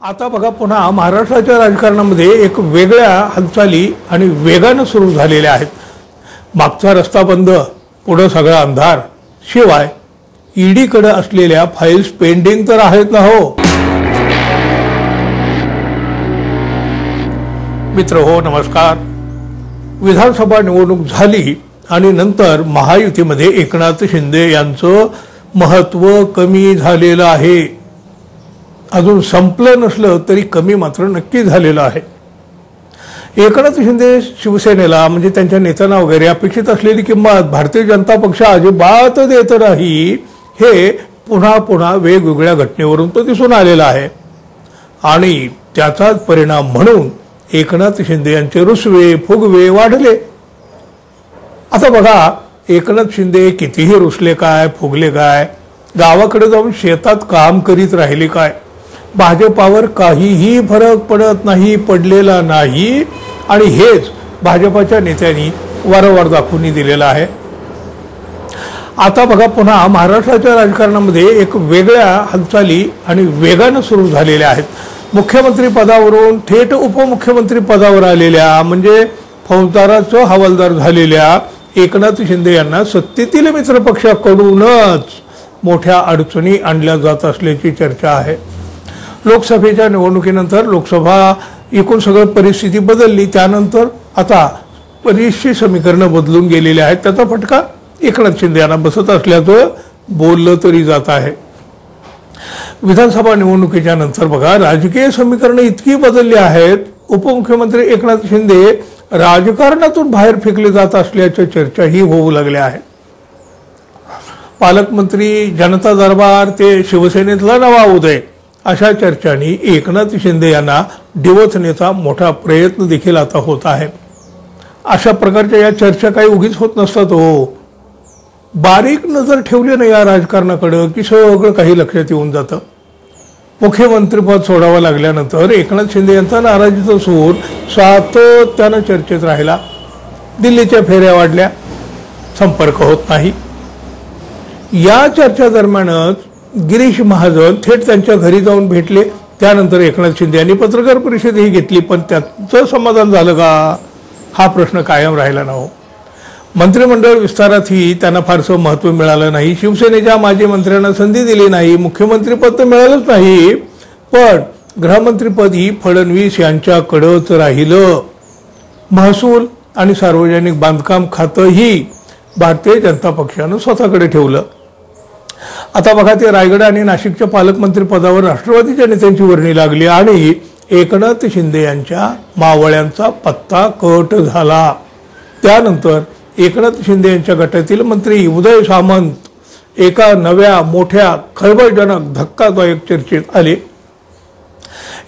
आता बघा पुन्हा महाराष्ट्राच्या राजकारणामध्ये एक वेगळ्या हालचाली आणि वेगाने सुरू झालेल्या आहेत. मागचा रस्ता बंद, पुढे सगळा अंधार, शिवाय ईडीकडे असलेल्या फाईल्स पेंडिंग तर आहेत ना हो. मित्र हो, नमस्कार. विधानसभा निवडणूक झाली आणि नंतर महायुतीमध्ये एकनाथ शिंदे यांचं महत्त्व कमी झालेलं आहे. अजून संपलं नसलं तरी कमी मात्र नक्की झालेलं आहे. एकनाथ शिंदे शिवसेनेला म्हणजे त्यांच्या नेत्यांना वगैरे अपेक्षित असलेली किंमत भारतीय जनता पक्ष अजिबात देत नाही, हे पुन्हा पुन्हा वेगवेगळ्या घटनेवरून तो दिसून आलेला आहे. आणि त्याचाच परिणाम म्हणून एकनाथ शिंदे यांचे रुसवे फुगवे वाढले. आता बघा, एकनाथ शिंदे कितीही रुसले काय, फुगले काय, गावाकडे जाऊन शेतात काम करीत राहिले काय, भाजपावर काहीही फरक पडत नाही, पडलेला नाही. आणि हेच भाजपाच्या नेत्यांनी वारंवार दाखवून दिलेलं आहे. आता बघा पुन्हा महाराष्ट्राच्या राजकारणामध्ये एक वेगळ्या हालचाली आणि वेगाने सुरू झालेल्या आहेत. मुख्यमंत्री पदावरून थेट उपमुख्यमंत्री पदावर आलेल्या म्हणजे फौजदाराचं हवालदार झालेल्या एकनाथ शिंदे यांना सत्तेतील मित्रपक्षाकडूनच मोठ्या अडचणी आणल्या जात असल्याची चर्चा आहे. लोकसभेच्या निवडणुकीनंतर लोकसभा एकूण सगळं परिस्थिती बदलली, त्यानंतर आता बरीचशी समीकरणं बदलून गेलेली आहेत. त्याचा फटका एकनाथ शिंदे यांना बसत असल्याचं बोललं तरी जात आहे. विधानसभा निवडणुकीच्या नंतर बघा, राजकीय समीकरणं इतकी बदलली आहेत, उपमुख्यमंत्री एकनाथ शिंदे राजकारणातून बाहेर फेकले जात असल्याच्या चर्चाही होऊ लागल्या आहेत. पालकमंत्री, जनता दरबार, ते शिवसेनेतला नवा उदय, अशा चर्चांनी एकनाथ शिंदे यांना डिवचण्याचा मोठा प्रयत्न देखील आता होत आहे. अशा प्रकारच्या या चर्चा काही उगीच होत नसतात हो. बारीक नजर ठेवली नाही या राजकारणाकडं की सगळं काही लक्षात येऊन जातं. मुख्यमंत्रीपद सोडावं लागल्यानंतर एकनाथ शिंदे यांचा नाराजीचा सूर सातत्यानं चर्चेत राहिला. दिल्लीच्या फेऱ्या वाढल्या, संपर्क होत नाही. या चर्चा दरम्यानच गिरीश महाजन थेट त्यांच्या घरी जाऊन भेटले. त्यानंतर एकनाथ शिंदे यांनी पत्रकार परिषदही घेतली, पण त्याचं समाधान झालं का, हा प्रश्न कायम राहिला ना हो. मंत्रिमंडळ विस्तारातही त्यांना फारसं महत्त्व मिळालं नाही. शिवसेनेच्या माजी मंत्र्यांना संधी दिली नाही. मुख्यमंत्रीपद तर मिळालंच नाही, पण गृहमंत्रीपदही फडणवीस यांच्याकडंच राहिलं. महसूल आणि सार्वजनिक बांधकाम खातंही भारतीय जनता पक्षानं स्वतःकडे ठेवलं. आता बघा, ते रायगड आणि नाशिकच्या पालकमंत्री पदावर राष्ट्रवादीच्या नेत्यांची वर्णी लागली आणि एकनाथ शिंदे यांच्या मावळ्यांचा पत्ता कट झाला. त्यानंतर एकनाथ शिंदे यांच्या गटातील मंत्री उदय सामंत एका नव्या मोठ्या खळबळजनक धक्कादायक चर्चेत आले.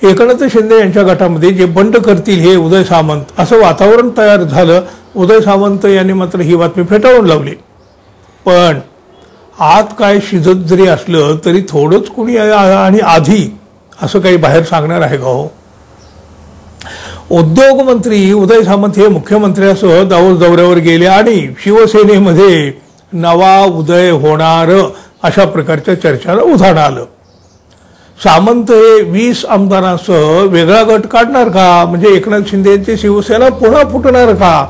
एकनाथ शिंदे यांच्या गटामध्ये जे बंड करतील हे उदय सामंत, असं वातावरण तयार झालं. उदय सामंत यांनी मात्र ही बातमी फेटाळून लावली. पण आत काय शिजत जरी असलं तरी थोडंच कुणी आणि आधी असं काही बाहेर सांगणार आहे का हो. उद्योग मंत्री उदय सामंत हे मुख्यमंत्र्यासह दावोस दौऱ्यावर गेले आणि शिवसेनेमध्ये नवा उदय होणार अशा प्रकारच्या चर्चाला उधाण आलं. सामंत हे 20 आमदारांसह वेगळा गट काढणार का, म्हणजे एकनाथ शिंदे यांची शिवसेना पुन्हा फुटणार का,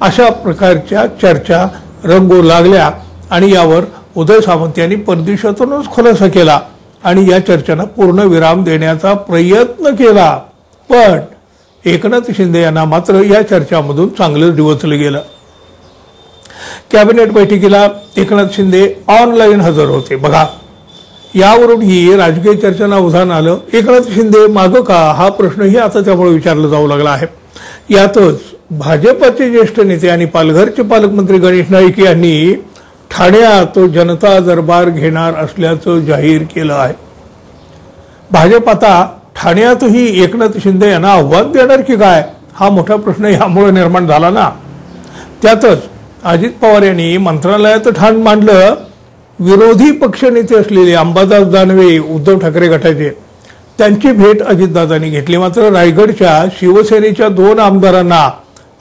अशा प्रकारच्या चर्चा रंगू लागल्या. आणि यावर उदय सामंत यांनी परदेशातूनच खुलासा केला आणि या चर्चांना पूर्ण विराम देण्याचा प्रयत्न केला. पण एकनाथ शिंदे यांना मात्र या चर्चामधून चांगलंच डिवचलं गेलं. कॅबिनेट बैठकीला एकनाथ शिंदे ऑनलाईन हजर होते. बघा, यावरून ही राजकीय चर्चांना उधाण आलं. एकनाथ शिंदे मागं का, हा प्रश्नही आता त्यामुळे विचारला जाऊ लागला आहे. यातच भाजपचे ज्येष्ठ नेते आणि पालघरचे पालकमंत्री गणेश नाईक यांनी ठाण्यात जनता दरबार घेणार असल्याचं जाहीर केलं आहे. भाजप आता ठाण्यातही एकनाथ शिंदे यांना आव्हान देणार की काय, हा मोठा प्रश्न यामुळे निर्माण झाला ना. त्यातच अजित पवार यांनी मंत्रालयात ठाण मांडलं. विरोधी पक्षनेते असलेले अंबादास दानवे, उद्धव ठाकरे गटाचे, त्यांची भेट अजितदादांनी घेतली. मात्र रायगडच्या शिवसेनेच्या 2 आमदारांना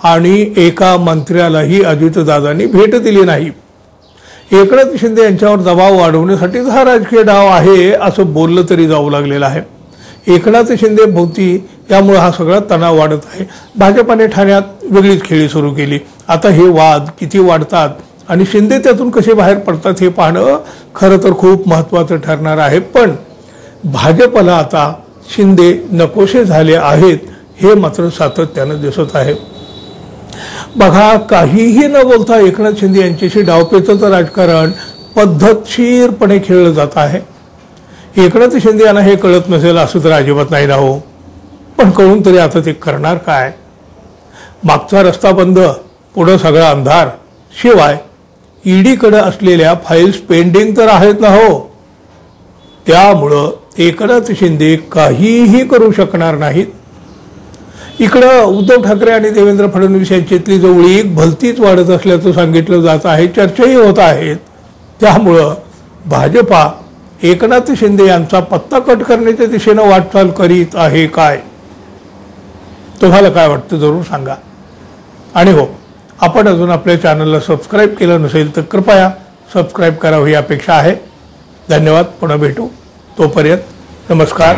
आणि एका मंत्र्यालाही अजितदादांनी भेट दिली नाही. एकनाथ शिंदे यांच्यावर दबाव वाढवण्यासाठीच हा राजकीय डाव आहे असं बोललं तरी जाऊ लागलेलं आहे. एकनाथ शिंदे भोवती यामुळे हा सगळा तणाव वाढत आहे. भाजपाने ठाण्यात वेगळीच खेळी सुरू केली. आता हे वाद किती वाढतात आणि शिंदे त्यातून कसे बाहेर पडतात हे पाहणं खरं तर खूप महत्त्वाचं ठरणार आहे. पण भाजपला आता शिंदे नकोसे झाले आहेत हे मात्र सातत्यानं दिसत आहे. बघा, काहीही न बोलता एकनाथ शिंदे यांच्याशी डावपेचाचं राजकारण पद्धतशीरपणे खेळलं जात आहे. एकनाथ शिंदे यांना हे कळत नसेल असं तर अजिबात नाही ना हो. पण कळून तरी आता ते करणार काय? मागचा रस्ता बंद, पुढं सगळा अंधार, शिवाय ईडीकडे असलेल्या फाईल्स पेंडिंग तर आहेत ना हो. त्यामुळं एकनाथ शिंदे काहीही करू शकणार नाहीत. इकडं उद्धव ठाकरे आणि देवेंद्र फडणवीस यांच्यातली जवळीक भलतीच वाढत असल्याचं सांगितलं जात आहे. चर्चाही होत आहेत. त्यामुळं भाजपा एकनाथ शिंदे यांचा पत्ता कट करण्याच्या दिशेनं वाटचाल करीत आहे काय? तुम्हाला काय वाटतं जरूर सांगा. आणि हो, आपण अजून आपल्या चॅनलला सबस्क्राईब केलं नसेल तर कृपया सबस्क्राईब करावं ही अपेक्षा आहे. धन्यवाद. पुन्हा भेटू. तोपर्यंत नमस्कार.